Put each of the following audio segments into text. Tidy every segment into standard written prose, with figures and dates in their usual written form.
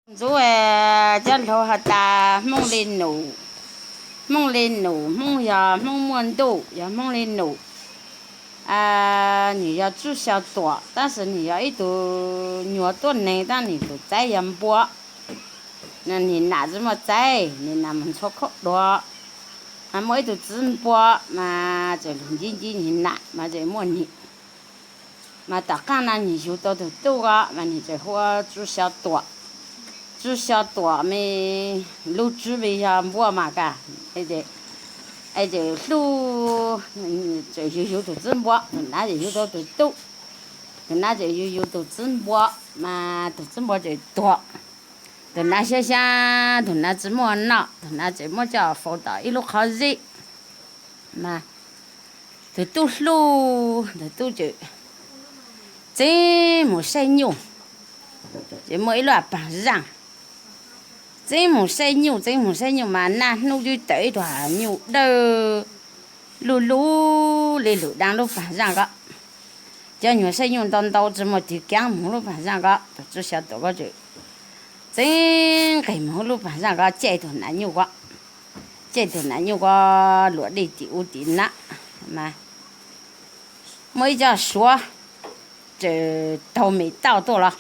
rồi cho lâu hạt ta mong lên nụ mong giờ mong muốn đủ giờ mong lên nụ你要煮小多，但是你要一度热多呢，但你都再盐播，那你拿这么在，你拿门错口多，那么一度直播嘛，就冷静静你拿嘛就么你，嘛大干那你就到都个，嘛你最好煮小多。煮小多咪卤煮呗呀，mua mà cả, ai giờ lu giờ yêu đồ chân bò, nãy giờ yêu đồ tu, nãy giờ yêu đồ chân bò mà đồ chân bò giờ to, đồ nãy xe đồ nãy chỉ mua nọ, đồ nãy chỉ mua cho phụ đạo ít lúc khó gì, mà đồ tu lu đồ tu giờ chỉ một xe nhung, chỉ mỗi loại bằng răng. Chỉ một xe nhiều mà na nô duy tới đoà nhiều đơ lù lù lì lù đang lúc phản rằng đó cho nhiều xe nhiều đòn đầu chỉ một tí kém một lúc phản rằng đó chỉ sợ tổ có chữ chỉ cái một lúc phản rằng đó chạy thuyền nhiều quá lúa đi tiểu tí nè mà mới cho số chỉ đầu mấy tao tốt了。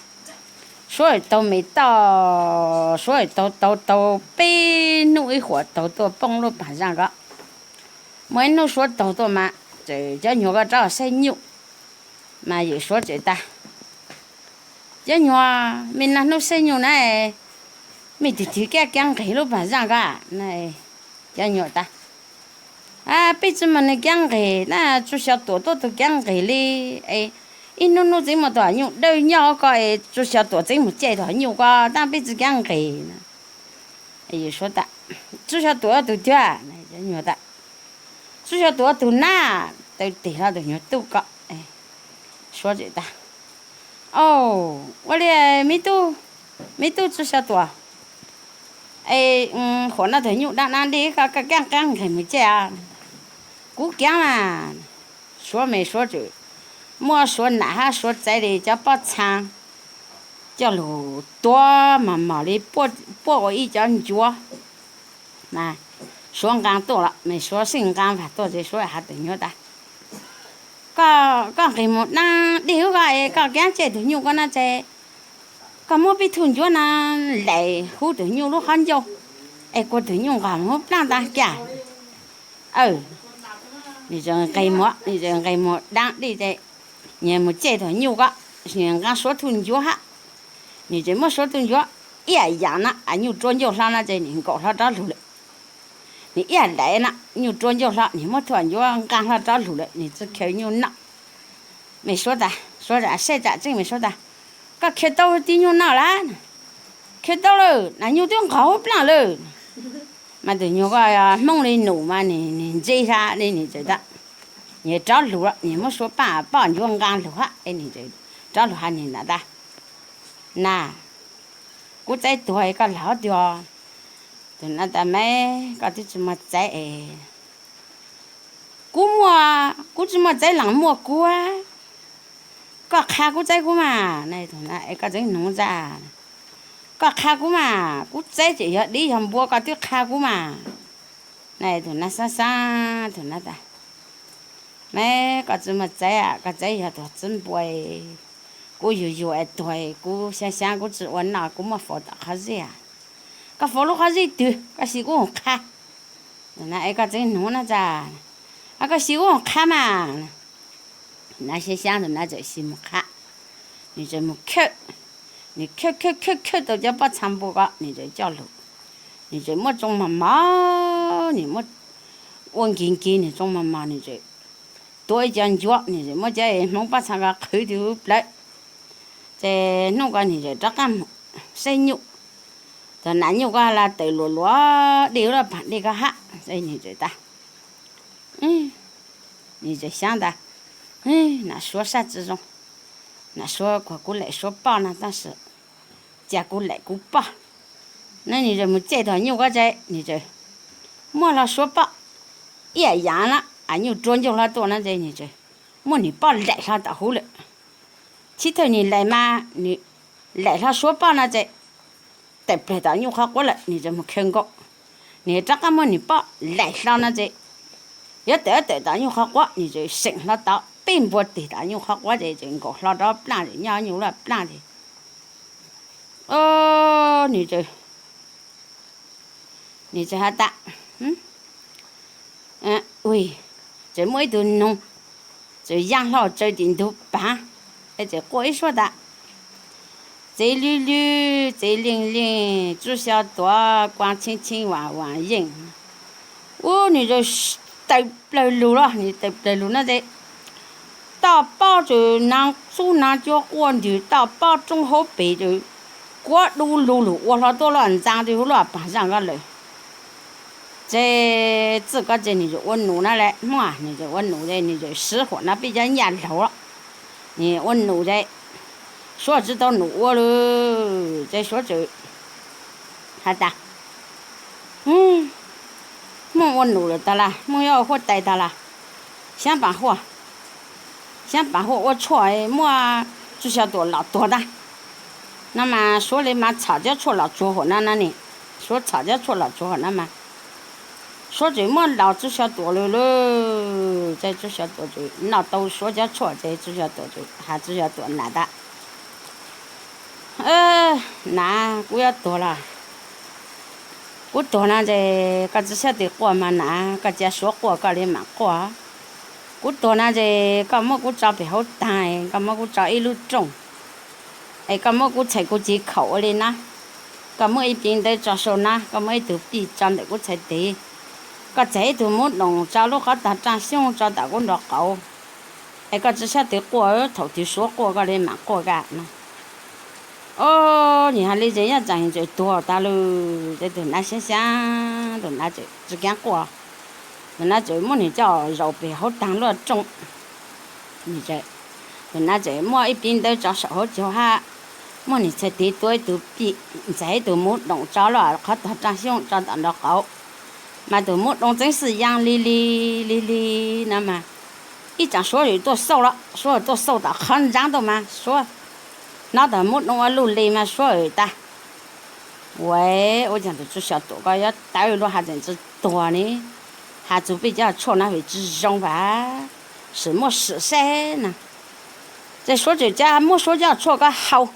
所以都没到，所以都被弄一会儿都崩了板上个，没弄说都嘛，这叫牛个找晒牛，嘛也说这的，这牛啊，没那弄晒牛呢，没提个讲给了板上个，那这牛的，被这么那讲给，那至少多都讲给哩，哎。因nó chỉ một tuổi nhiều đời nhau coi chú小tuổi chỉ một chạy tuổi nhiều quá đang bị chỉ găng kì ấy số ta chú小tuổi tuổi chưa này cho nhiều ta chú小tuổi tuổi na tuổi tỷ là tuổi nhiều tu có số gì ta tôi đây mấy tu chú小tuổi khổ nó tuổi nhiều đang ăn đi cái găng cái mới chạy cú găng à số mấy số chữ mua số nã số trái đi cho bao trang cho lù to mà đi bỏ ý cho chúa mà số gang to là mấy số sinh gang phải to thì số hạt tự nhau ta có cái một năng điều cái cái chơi tự nhau con nó chơi có mua bị thun chúa nó lại hú tự nhau lúc hắn vô có tự nhau cả một năng ta cả đi chơi cái một đang đi chơi nhà một chế thôi nhiều quá, nhà ngang số thun chúa ha, nhà chế một số thun chúa, ít dạng na, nhiều trốn nhiều sao na chế những cọ sao đó lụt, nhà ít đấy na, nhiều trốn nhiều sao, nhà một thun chúa ngang sao đó lụt, nhà chỉ kéo nhiều na, mấy số ta, xe ta chỉ mấy số ta, các kéo tàu đi nhiều na lá, kéo tàu rồi, là nhiều tiếng khẩu plan rồi, mà từ nhiều cái mông lên nổ mà nè dây ra đây nè chế ta. Nhớ cháu lúa, nhớ một số bà nhuông gang lúa, anh nhớ cháu lúa nhìn là ta, nà, cú trái tuổi có lão điều, từ nãy ta mấy có tí chừng mà trái, cú chừng mà trái lằng mua cú có khá cú trái cú mà, này từ nãy có trái nông ra, có khá cú mà, cú trái chỉ đi hầm bùa có tí khá cú mà, này từ nãy xa từ nãy ta. Mấy có chỉ mà trái giờ tôi chân bồi cú yêu tuổi cú sáng cú chỉ uốn nào cú mà phổ đặc hết gì cái phổ lúc hết gì từ cái gì cũng khá này cái trái nón nó ra cái gì cũng khá mà那些香的那就是木卡你这木扣你扣到就把长不个你就叫路你这么种嘛毛你么稳健健你种嘛毛你这多一点脚，你这么在弄把长个口头来，在弄个你这这个生肉，在南肉个啦对罗溜了盘那个哈，所以你这的，你这想的，那说啥这种，那说过来说饱呢，但是结果来过饱，那你这么这条肉个在你这，没了说饱，也养了。nhiều trốn nhiều là tôi nói gì nhỉ chứ, muốn nhỉ bao lại là đã hú lại, chỉ thôi nhỉ lại mà nhỉ lại là số bao là gì, 带不来到你花过来，你怎么看过？你这个么你把来上那这，要得到你花过，你就省了到，并不得到你花过的这个老早不让人家牛了不让的，你这还大，喂，这每顿弄，这养老这点都办，这过一说的。这绿绿，这灵灵，猪小多，光清清，弯弯影。你就带不来路了，你带不来路那得，到包就拿猪拿叫关的，到包中好背就，过路，我老多乱长的乱爬上个来。这自个这你就问路那来，你就问路的，你就适合那比较年头了，你问路的。说知道路我了，再说这，好的，我路了的啦，我要我带的啦，想办法，我错我就晓得老多的，那么说的嘛，吵架错了做好那里，说吵架错了做好那么，说这么老就晓得了喽，再就晓得就老都说家错，再就晓得就还就晓得难的。那我要多了，我多了这个只晓得过嘛那个家说过个里嘛过，我多了这个么我找不好单，个么我找一路种，个么我才过几口的呢，个么一边在找手呢，个么一头比长的我才得，个这头么弄找路好大长相找大我落高，个只晓得过头的说过个里嘛过个呢。你看你这样长就多大喽？这都那想想，都那就只干过，那就么你叫肉皮好当了种，你这，那这么一边都找手好就哈，么你才得多都比，这都么弄着了，靠大长相找到了好，嘛都么弄真是养哩，那么，一讲所有都瘦了，所有都瘦到很长的嘛，说。那的木弄路里嘛说的，喂，我讲的就晓得个要带路还真是多呢，还就比较错那位置中吧，什么事噻呢？再说这家没说叫错个好，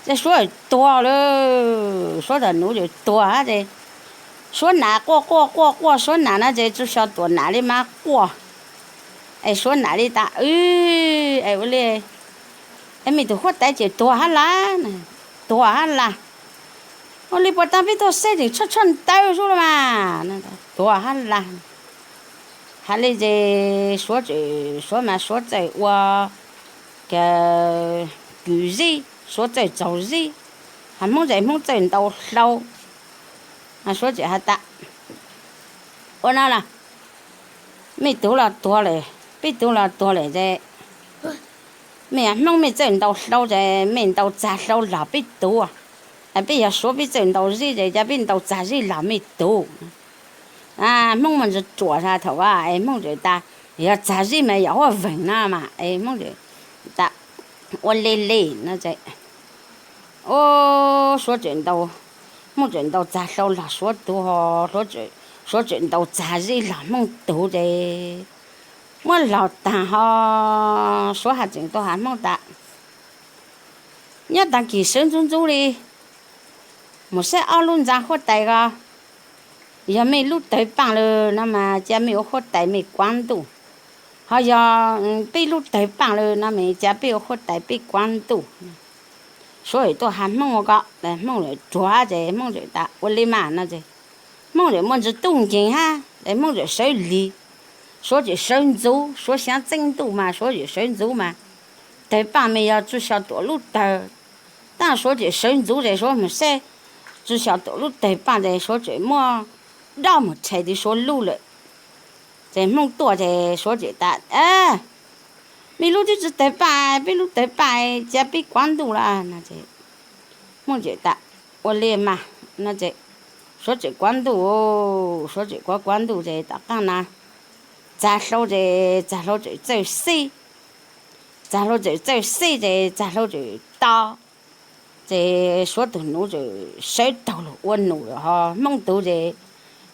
再说多了，说的路就多啊这，说哪过，说哪这就晓得哪里嘛过，说哪里大，我嘞。没得活带就多哈啦，我里不当比多晒的出带住了嘛，那个多哈啦，还来这说在我个古日说在早日，还梦在到老，说这还大，我那了，没多了比多了这。没挣到手在，没到砸手老比多啊！比要说比挣到日在家比到砸日老没多梦是做啥头梦就打要砸日嘛要我问了嘛梦就打我累那在说挣到梦挣到砸手了说多说挣到砸日老梦多的。我老大哈说下真多还冇大，你当佢生存做哩，冇使奥伦站好大个，也没路对棒了，那么家没有好大没关度，好像被路对棒了，那么家没有好大被关度，所以都还冇我个，冇来做下子冇来大，我哩嘛那子，冇来冇是东京哈，冇来手里。说就生走，说想整度嘛，说就生走嘛，对半没要至少多路的，但说就生走的说没事，至少多路对半的说这么，那么才的说路了，这么多的说这大，没路就是对半，没路对半，加被关度了，那这，么这大，我连嘛，那这，说这关度，说这个关度这大干呐。咱老这走死，咱老这走死这咱老这打，这说头弄就谁到了我弄了哈，梦到这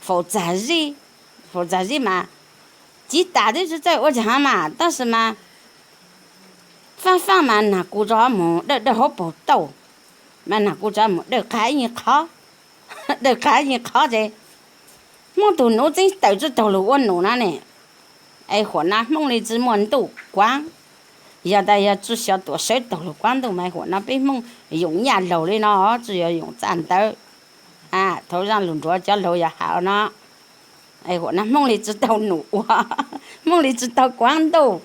负责任嘛，最大的是在我家嘛，但是嘛，饭嘛拿古着么，那好不到，嘛拿古着么，那看一考，那看一考这，梦到弄真到就到了我弄了呢，哎，和那梦里只梦到光。现在要只晓多少到了广东买货，那边梦用眼漏的呢，只要用战斗，啊，头上弄着叫漏也好呢。哎，我那梦里只到怒啊，梦里只到广东。